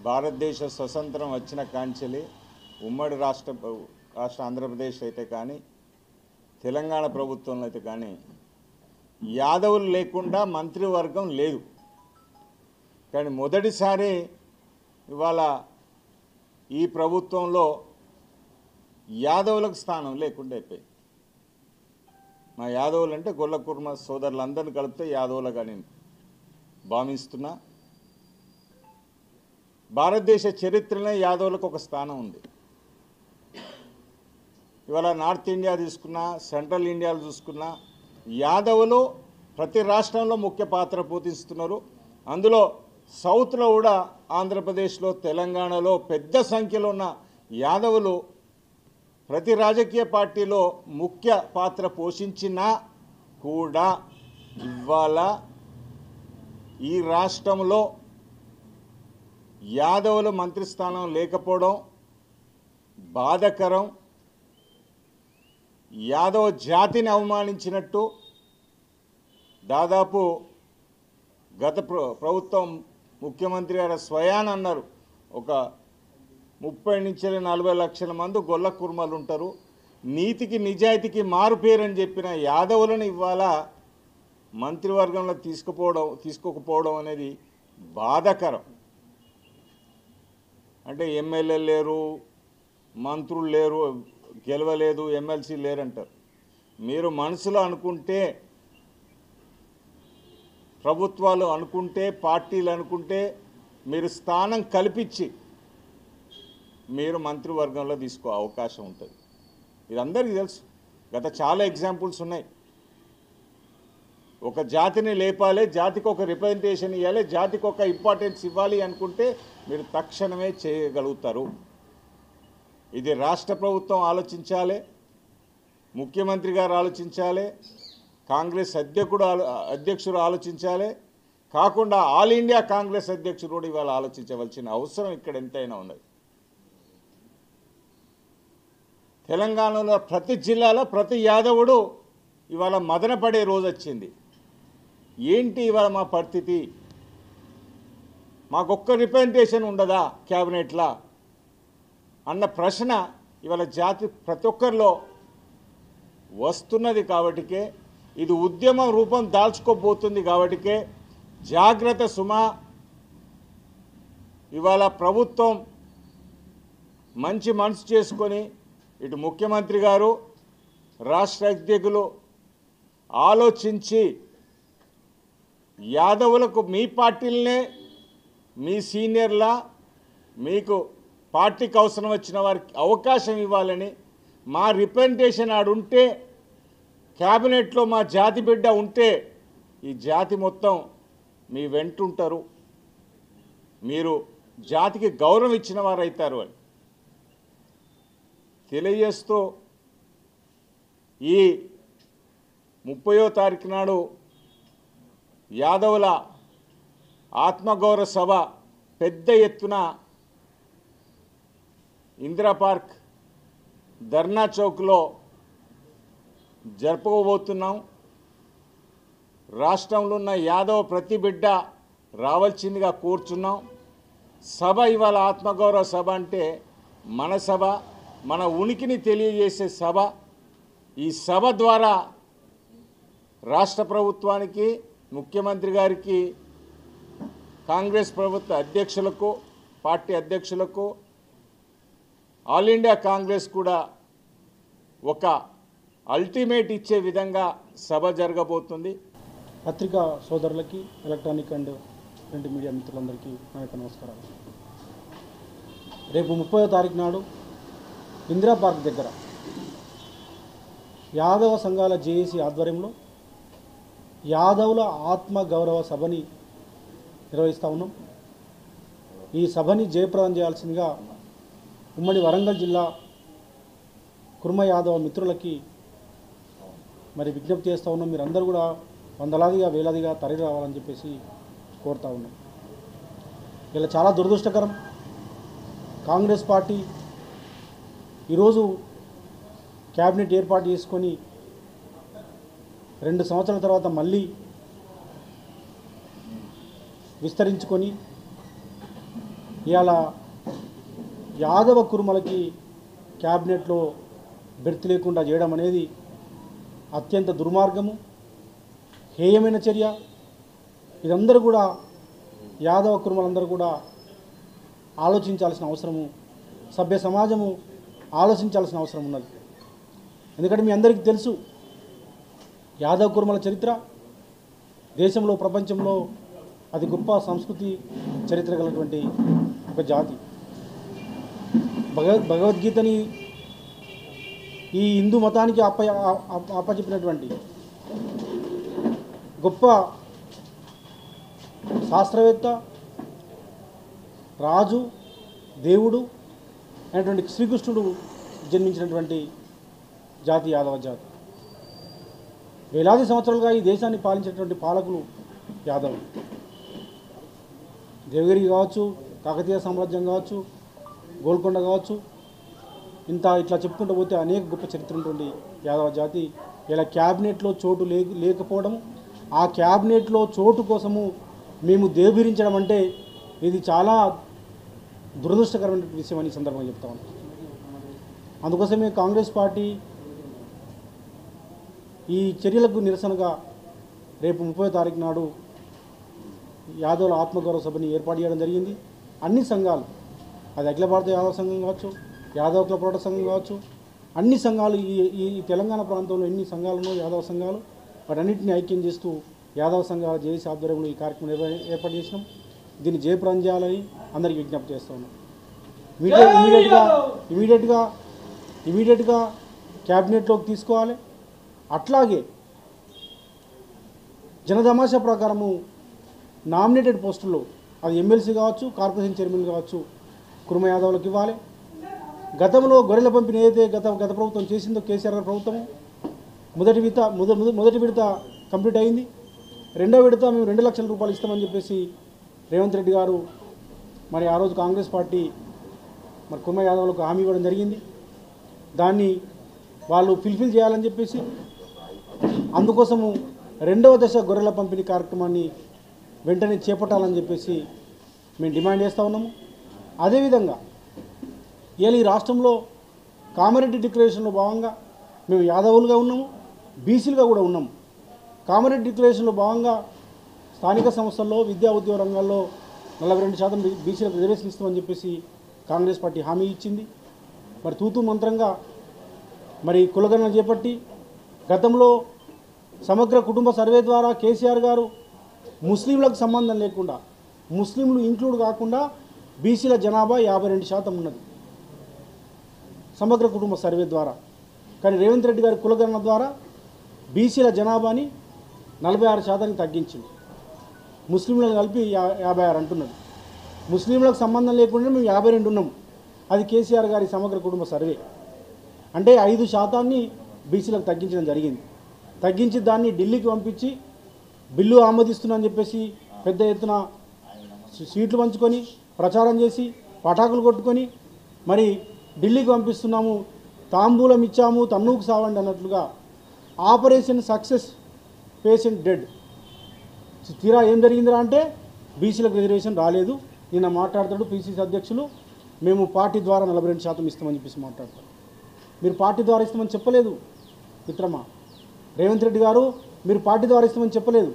భారతదేశ స్వతంత్రం వచ్చిన కాంచెలి ఉమ్మడి రాష్ట్ర ఆంధ్రప్రదేశ్ అయితే కానీ తెలంగాణ ప్రభుత్వంలో అయితే కానీ యాదవులు లేకుండా మంత్రివర్గం లేదు. కానీ మొదటిసారి ఇవాళ ఈ ప్రభుత్వంలో యాదవులకు స్థానం లేకుండా అయిపోయింది. మా యాదవులు అంటే గొల్ల కుర్మ సోదరులందరినీ కలిపితే యాదవులుగా నేను భావిస్తున్నా. భారతదేశ చరిత్రలో యాదవులకు ఒక స్థానం ఉంది. ఇవాళ నార్త్ ఇండియా తీసుకున్నా, సెంట్రల్ ఇండియాలో చూసుకున్నా యాదవులు ప్రతి రాష్ట్రంలో ముఖ్య పాత్ర పోషిస్తున్నారు. అందులో సౌత్లో కూడా ఆంధ్రప్రదేశ్లో, తెలంగాణలో పెద్ద సంఖ్యలో ఉన్న యాదవులు ప్రతి రాజకీయ పార్టీలో ముఖ్య పాత్ర పోషించినా కూడా ఇవాళ ఈ రాష్ట్రంలో యాదవుల మంత్రిస్థానం లేకపోవడం బాధాకరం. యాదవ జాతిని అవమానించినట్టు. దాదాపు గత ప్రభుత్వం ముఖ్యమంత్రి గారు స్వయాన అన్నారు, ఒక 30 నుంచి 40 లక్షల మంది గొల్ల కుర్మలు ఉంటారు, నీతికి నిజాయితీకి మారుపేరని చెప్పిన యాదవులను ఇవాళ మంత్రివర్గంలో తీసుకోకపోవడం అనేది బాధాకరం. అంటే ఎమ్మెల్యేలు లేరు, మంత్రులు లేరు, గెలవలేదు, ఎమ్మెల్సీ లేరంటారు. మీరు మనసులో అనుకుంటే, ప్రభుత్వాలు అనుకుంటే, పార్టీలు అనుకుంటే మీరు స్థానం కల్పించి మీరు మంత్రివర్గంలో తీసుకో అవకాశం ఉంటుంది. ఇది అందరికీ తెలుసు. గత చాలా ఎగ్జాంపుల్స్ ఉన్నాయి. ఒక జాతిని లేపాలి, జాతికి ఒక రిప్రజెంటేషన్ ఇవ్వాలి, జాతికి ఒక ఇంపార్టెన్స్ ఇవ్వాలి అనుకుంటే మీరు తక్షణమే చేయగలుగుతారు. ఇది రాష్ట్ర ప్రభుత్వం ఆలోచించాలి, ముఖ్యమంత్రి గారు ఆలోచించాలి, కాంగ్రెస్ అధ్యక్షుడు ఆలోచించాలి. కాకుండా ఆల్ ఇండియా కాంగ్రెస్ అధ్యక్షుడు కూడా ఇవాళ ఆలోచించవలసిన అవసరం ఇక్కడ ఎంతైనా ఉన్నది. తెలంగాణలో ప్రతి జిల్లాలో ప్రతి యాదవుడు ఇవాళ మదనపడే రోజు వచ్చింది. ఏంటి ఇవాళ మా పరిస్థితి? మాకొక్క రిప్రజెంటేషన్ ఉండదా క్యాబినెట్లో అన్న ప్రశ్న ఇవాళ జాతి ప్రతి ఒక్కరిలో వస్తున్నది. కాబట్టికే ఇది ఉద్యమం రూపం దాల్చుకోబోతుంది. కాబట్టికే జాగ్రత్త సుమా. ఇవాళ ప్రభుత్వం మంచి మనసు చేసుకొని ఇటు ముఖ్యమంత్రి గారు, రాష్ట్ర అధ్యక్షులు ఆలోచించి యాదవులకు మీ పార్టీలనే, మీ సీనియర్లా మీకు పార్టీకి అవసరం వచ్చిన వారికి అవకాశం ఇవ్వాలని, మా రిప్రజెంటేషన్ ఆడుంటే, క్యాబినెట్లో మా జాతి బిడ్డ ఉంటే ఈ జాతి మొత్తం మీ వెంటుంటారు, మీరు జాతికి గౌరవం ఇచ్చిన వారు అవుతారు అని తెలియజేస్తూ ఈ 30వ తారీఖు నాడు యాదవుల ఆత్మగౌరవ సభ పెద్ద ఎత్తున ఇందిరా పార్క్, ధర్నా చౌక్లో జరుపుకోబోతున్నాం. రాష్ట్రంలో ఉన్న యాదవ ప్రతి బిడ్డ రావాల్సిందిగా కోరుచున్నాం. సభ ఇవాళ ఆత్మగౌరవ సభ అంటే మన సభ, మన ఉనికిని తెలియజేసే సభ. ఈ సభ ద్వారా రాష్ట్ర ప్రభుత్వానికి, ముఖ్యమంత్రి గారికి, కాంగ్రెస్ ప్రభుత్వ అధ్యక్షులకు, పార్టీ అధ్యక్షులకు, ఆల్ ఇండియా కాంగ్రెస్ కూడా ఒక అల్టిమేట్ ఇచ్చే విధంగా సభ జరగబోతుంది. పత్రికా సోదరులకి, ఎలక్ట్రానిక్ అండ్ ప్రింట్ మీడియా మిత్రులందరికీ నా యొక్క నమస్కారాలు. రేపు 30వ తారీఖు నాడు ఇందిరా పార్క్ దగ్గర యాదవ సంఘాల జేఏసీ ఆధ్వర్యంలో యాదవుల ఆత్మ గౌరవ సభని నిర్వహిస్తూ ఉన్నాం. ఈ సభని జయప్రదం చేయాల్సిందిగా ఉమ్మడి వరంగల్ జిల్లా కుర్మ యాదవ మిత్రులకి మరి విజ్ఞప్తి చేస్తూ ఉన్నాం. మీరందరూ కూడా వందలాదిగా వేలాదిగా తరలి రావాలని చెప్పేసి కోరుతూ ఉన్నాం. ఇలా చాలా దురదృష్టకరం. కాంగ్రెస్ పార్టీ ఈరోజు క్యాబినెట్ ఏర్పాటు చేసుకొని 2 సంవత్సరాల తర్వాత మళ్ళీ విస్తరించుకొని ఇవాళ యాదవ కురుమలకి క్యాబినెట్లో బెర్త్ లేకుండా చేయడం అనేది అత్యంత దుర్మార్గము, హేయమైన చర్య. ఇదందరూ కూడా యాదవ కురుమలందరూ కూడా ఆలోచించాల్సిన అవసరము, సభ్య సమాజము ఆలోచించాల్సిన అవసరం ఉన్నది. ఎందుకంటే మీ అందరికీ తెలుసు, యాదవ కురుమల చరిత్ర దేశంలో ప్రపంచంలో అతి గొప్ప సంస్కృతి చరిత్ర కలిగినటువంటి ఒక జాతి. భగవద్గీతని ఈ హిందూ మతానికి అప్పచెప్పినటువంటి గొప్ప శాస్త్రవేత్త, రాజు, దేవుడు అయినటువంటి శ్రీకృష్ణుడు జన్మించినటువంటి జాతి యాదవ జాతి. వేలాది సంవత్సరాలుగా ఈ దేశాన్ని పాలించేటువంటి పాలకులు యాదవులు. దేవగిరి కావచ్చు, కాకతీయ సామ్రాజ్యం కావచ్చు, గోల్కొండ కావచ్చు, ఇట్లా చెప్పుకుంటూ పోతే అనేక గొప్ప చరిత్ర ఉన్నటువంటి యాదవ జాతి ఇలా క్యాబినెట్లో చోటు లేకపోవడం, ఆ క్యాబినెట్లో చోటు కోసము మేము దేవీరించడం అంటే ఇది చాలా దురదృష్టకరమైన విషయం అని సందర్భంగా చెప్తా ఉన్నాం. అందుకోసమే కాంగ్రెస్ పార్టీ ఈ చర్యలకు నిరసనగా రేపు 30వ తారీఖు నాడు యాదవుల ఆత్మగౌరవ సభని ఏర్పాటు చేయడం జరిగింది. అన్ని సంఘాలు, అది అఖిల భారత యాదవ సంఘం కావచ్చు, యాదవ కుల పోరాట సంఘం కావచ్చు, అన్ని సంఘాలు ఈ తెలంగాణ ప్రాంతంలో ఎన్ని సంఘాలను యాదవ సంఘాలు వాటన్నింటినీ ఐక్యం చేస్తూ యాదవ సంఘాల జేఏసీ ఆధ్వర్యంలో ఈ కార్యక్రమం ఏర్పాటు చేసినాం. దీన్ని జయప్రదం చేయాలని అందరికీ విజ్ఞప్తి చేస్తూ ఉన్నాం. ఇమీడియట్గా క్యాబినెట్లోకి తీసుకోవాలి. అట్లాగే జనదమాషా ప్రకారము నామినేటెడ్ పోస్టుల్లో అది ఎమ్మెల్సీ కావచ్చు, కార్పొరేషన్ చైర్మన్ కావచ్చు, కుర్మ యాదవులకు ఇవ్వాలి. గతంలో గొర్రెల పంపిణీ ఏదైతే గత ప్రభుత్వం చేసిందో కేసీఆర్ గారి ప్రభుత్వము మొదటి విడత కంప్లీట్ అయింది. రెండో విడత మేము 2 లక్షల రూపాయలు ఇస్తామని చెప్పేసి రేవంత్ రెడ్డి గారు మరి ఆ రోజు కాంగ్రెస్ పార్టీ మరి కుర్మ యాదవులకు హామీ ఇవ్వడం జరిగింది. దాన్ని వాళ్ళు ఫుల్ఫిల్ చేయాలని చెప్పేసి అందుకోసము 2వ దశ గొర్రెల పంపిణీ కార్యక్రమాన్ని వెంటనే చేపట్టాలని చెప్పేసి మేము డిమాండ్ చేస్తూ ఉన్నాము. అదేవిధంగా ఇవాళ ఈ రాష్ట్రంలో కామారెడ్డి డిక్లరేషన్లో భాగంగా మేము యాదవులుగా ఉన్నాము, బీసీలుగా కూడా ఉన్నాము. కామారెడ్డి డిక్లరేషన్లో భాగంగా స్థానిక సంస్థల్లో విద్యా ఉద్యోగ రంగాల్లో 42% బీసీలకు రిజర్వేషన్ ఇస్తామని చెప్పేసి కాంగ్రెస్ పార్టీ హామీ ఇచ్చింది. మరి తూతూ మంత్రంగా మరి కులగణన చేపట్టి గతంలో సమగ్ర కుటుంబ సర్వే ద్వారా కేసీఆర్ గారు ముస్లింలకు సంబంధం లేకుండా, ముస్లింలు ఇంక్లూడ్ కాకుండా బీసీల జనాభా 52% ఉన్నది సమగ్ర కుటుంబ సర్వే ద్వారా. కానీ రేవంత్ రెడ్డి గారి కులగణన ద్వారా బీసీల జనాభాని 46% తగ్గించింది. ముస్లింలను కలిపి 56 అంటున్నది. ముస్లింలకు సంబంధం లేకుండా మేము 52 ఉన్నాం. అది కేసీఆర్ గారి సమగ్ర కుటుంబ సర్వే. అంటే 5% బీసీలకు తగ్గించడం జరిగింది. తగ్గించి దాన్ని ఢిల్లీకి పంపించి బిల్లు ఆమోదిస్తున్నా అని చెప్పేసి పెద్ద ఎత్తున సీట్లు పంచుకొని ప్రచారం చేసి పటాకులు కొట్టుకొని మరి ఢిల్లీకి పంపిస్తున్నాము, తాంబూలం ఇచ్చాము, తన్నుకు సావండి అన్నట్లుగా ఆపరేషన్ సక్సెస్, పేషెంట్ డెడ్. తీరా ఏం జరిగిందిరా అంటే బీసీలకు రిజర్వేషన్ రాలేదు. నిన్న మాట్లాడతాడు పీసీసీ అధ్యక్షులు, మేము పార్టీ ద్వారా 42% ఇస్తామని చెప్పేసి మాట్లాడతారు. మీరు పార్టీ ద్వారా ఇస్తామని చెప్పలేదు మిత్రమా. రేవంత్ రెడ్డి గారు మీరు పార్టీ ద్వారా ఇస్తామని చెప్పలేదు.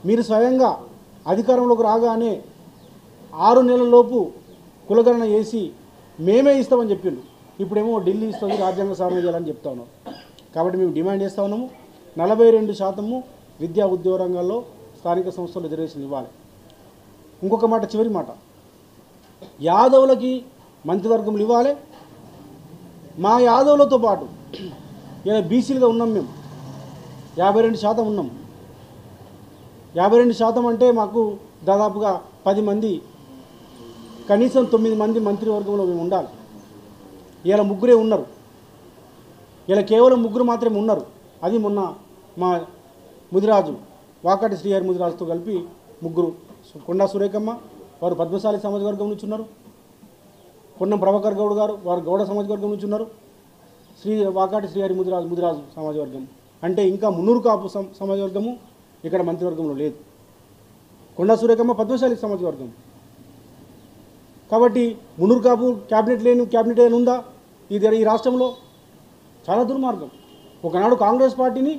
మీరు స్వయంగా అధికారంలోకి రాగానే 6 నెలలలోపు కులగణన చేసి మేమే ఇస్తామని చెప్పిండు. ఇప్పుడేమో ఢిల్లీ ఇస్తుంది, రాజ్యాంగ సవరణ చేయాలని చెప్తా ఉన్నాం. కాబట్టి మేము డిమాండ్ చేస్తూ ఉన్నాము, 42% విద్యా ఉద్యోగ రంగాల్లో స్థానిక సంస్థలు రిజర్వేషన్ ఇవ్వాలి. ఇంకొక మాట, చివరి మాట, యాదవులకి మంత్రివర్గంలు ఇవ్వాలి. మా యాదవులతో పాటు ఇలా బీసీలుగా ఉన్నాం, మేము 52% ఉన్నాం. 52% అంటే మాకు దాదాపుగా 10 మంది, కనీసం 9 మంది మంత్రివర్గంలో మేము ఉండాలి. ఇలా 3 ఉన్నారు. ఇలా కేవలం 3 మాత్రమే ఉన్నారు. అది మొన్న మా ముదిరాజు వాకాటి శ్రీహరి ముదిరాజుతో కలిపి 3, కొండా సురేఖమ్మ వారు పద్మశాలి సమాజ వర్గం నుంచి ఉన్నారు, పొన్నం ప్రభాకర్ గౌడ్ గారు వారు గౌడ సమాజ వర్గం నుంచి ఉన్నారు, వాకాటి శ్రీహరి ముదిరాజు సమాజ వర్గం. అంటే ఇంకా మున్నూరు కాపు సమాజ వర్గము ఇక్కడ మంత్రివర్గంలో లేదు. కొండా సురేఖమ్మ పద్మశాలి సమాజ వర్గం. కాబట్టి మునూరు కాపు క్యాబినెట్ లేని క్యాబినెట్ ఏమైనా ఉందా ఈ రాష్ట్రంలో? చాలా దుర్మార్గం. ఒకనాడు కాంగ్రెస్ పార్టీని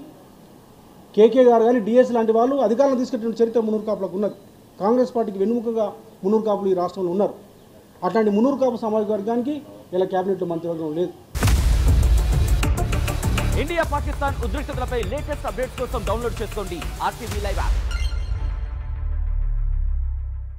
కేకే గారు కానీ డిఎస్ లాంటి వాళ్ళు అధికారంలో తీసుకెట్టిన చరిత్ర మునూరు కాపులకు ఉన్నది. కాంగ్రెస్ పార్టీకి వెన్నుముకగా మునూరు కాపులు ఈ రాష్ట్రంలో ఉన్నారు. అట్లాంటి మునూరు కాపు సామాజిక వర్గానికి ఇలా క్యాబినెట్లో మంత్రివర్గం లేదు. ఇండియా పాకిస్తాన్ ఉద్రిక్తతలపై లేటెస్ట్ అప్డేట్స్ కోసం డౌన్లోడ్ చేసుకోండి RTV లైవ్ యాప్.